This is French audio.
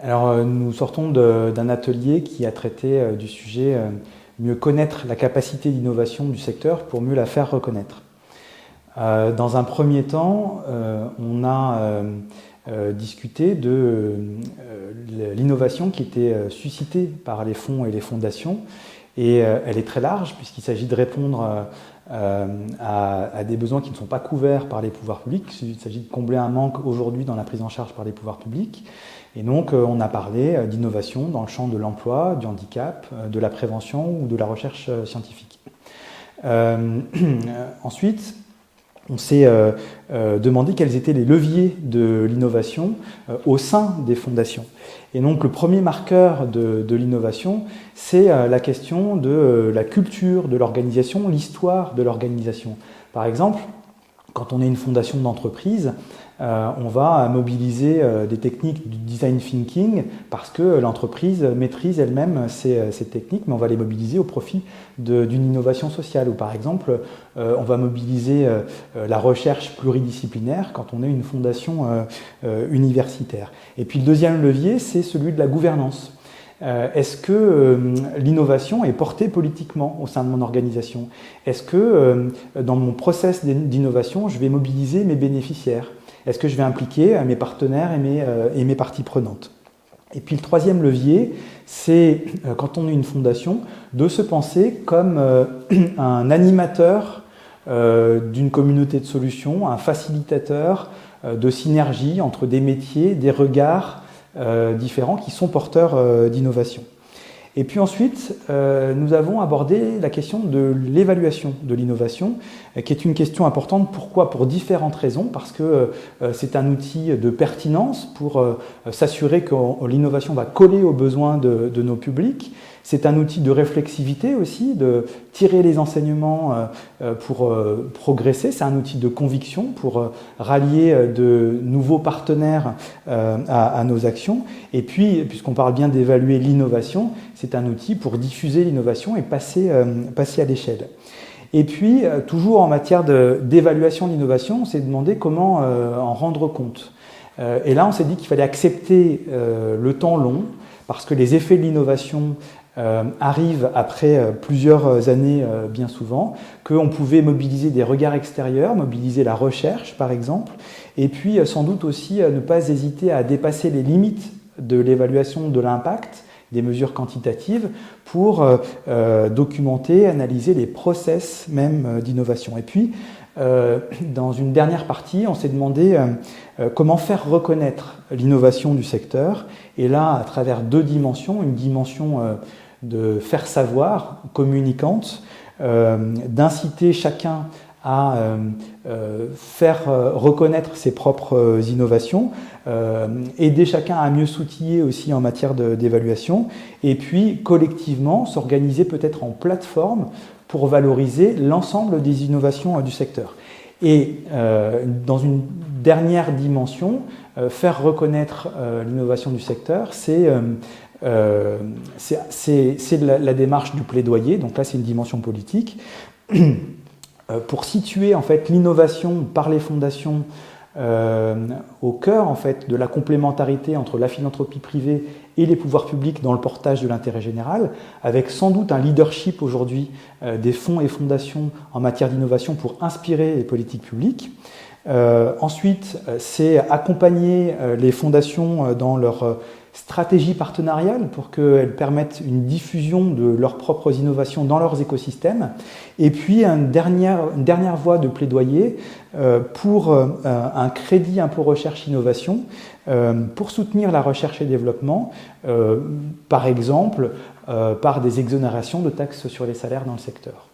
Alors, nous sortons d'un atelier qui a traité du sujet mieux connaître la capacité d'innovation du secteur pour mieux la faire reconnaître. Dans un premier temps, on a discuté de l'innovation qui était suscitée par les fonds et les fondations. Et elle est très large puisqu'il s'agit de répondre à des besoins qui ne sont pas couverts par les pouvoirs publics. Il s'agit de combler un manque aujourd'hui dans la prise en charge par les pouvoirs publics. Et donc on a parlé d'innovation dans le champ de l'emploi, du handicap, de la prévention ou de la recherche scientifique. Ensuite, on s'est demandé quels étaient les leviers de l'innovation au sein des fondations. Et donc le premier marqueur de l'innovation, c'est la question de la culture de l'organisation, l'histoire de l'organisation. Par exemple, quand on est une fondation d'entreprise, on va mobiliser des techniques du design thinking parce que l'entreprise maîtrise elle-même ces techniques, mais on va les mobiliser au profit d'une innovation sociale. Ou par exemple, on va mobiliser la recherche pluridisciplinaire quand on est une fondation universitaire. Et puis le deuxième levier, c'est celui de la gouvernance. Est-ce que l'innovation est portée politiquement au sein de mon organisation? Est-ce que dans mon process d'innovation, je vais mobiliser mes bénéficiaires? Est-ce que je vais impliquer mes partenaires et mes parties prenantes? Et puis le troisième levier, c'est quand on est une fondation, de se penser comme un animateur d'une communauté de solutions, un facilitateur de synergie entre des métiers, des regards différents qui sont porteurs d'innovation. Et puis ensuite, nous avons abordé la question de l'évaluation de l'innovation, qui est une question importante. Pourquoi? Pour différentes raisons. Parce que c'est un outil de pertinence pour s'assurer que l'innovation va coller aux besoins de nos publics. C'est un outil de réflexivité aussi, de tirer les enseignements pour progresser. C'est un outil de conviction pour rallier de nouveaux partenaires à nos actions. Et puis, puisqu'on parle bien d'évaluer l'innovation, c'est un outil pour diffuser l'innovation et passer à l'échelle. Et puis, toujours en matière d'évaluation de l'innovation, on s'est demandé comment en rendre compte. Et là, on s'est dit qu'il fallait accepter le temps long, parce que les effets de l'innovation arrivent après plusieurs années bien souvent, qu'on pouvait mobiliser des regards extérieurs, mobiliser la recherche par exemple, et puis sans doute aussi ne pas hésiter à dépasser les limites de l'évaluation de l'impact, des mesures quantitatives, pour documenter, analyser les process même d'innovation. Et puis, dans une dernière partie, on s'est demandé comment faire reconnaître l'innovation du secteur, et là, à travers deux dimensions, une dimension de faire savoir, communicante, d'inciter chacun à faire reconnaître ses propres innovations, aider chacun à mieux s'outiller aussi en matière d'évaluation, et puis collectivement s'organiser peut-être en plateforme pour valoriser l'ensemble des innovations du secteur. Et dans une dernière dimension, faire reconnaître l'innovation du secteur, c'est la démarche du plaidoyer, donc là c'est une dimension politique, pour situer en fait l'innovation par les fondations au cœur en fait de la complémentarité entre la philanthropie privée et les pouvoirs publics dans le portage de l'intérêt général, avec sans doute un leadership aujourd'hui des fonds et fondations en matière d'innovation pour inspirer les politiques publiques. Ensuite, c'est accompagner les fondations dans leur stratégie partenariale pour qu'elles permettent une diffusion de leurs propres innovations dans leurs écosystèmes. Et puis une dernière voie de plaidoyer pour un crédit impôt recherche innovation pour soutenir la recherche et développement, par exemple par des exonérations de taxes sur les salaires dans le secteur.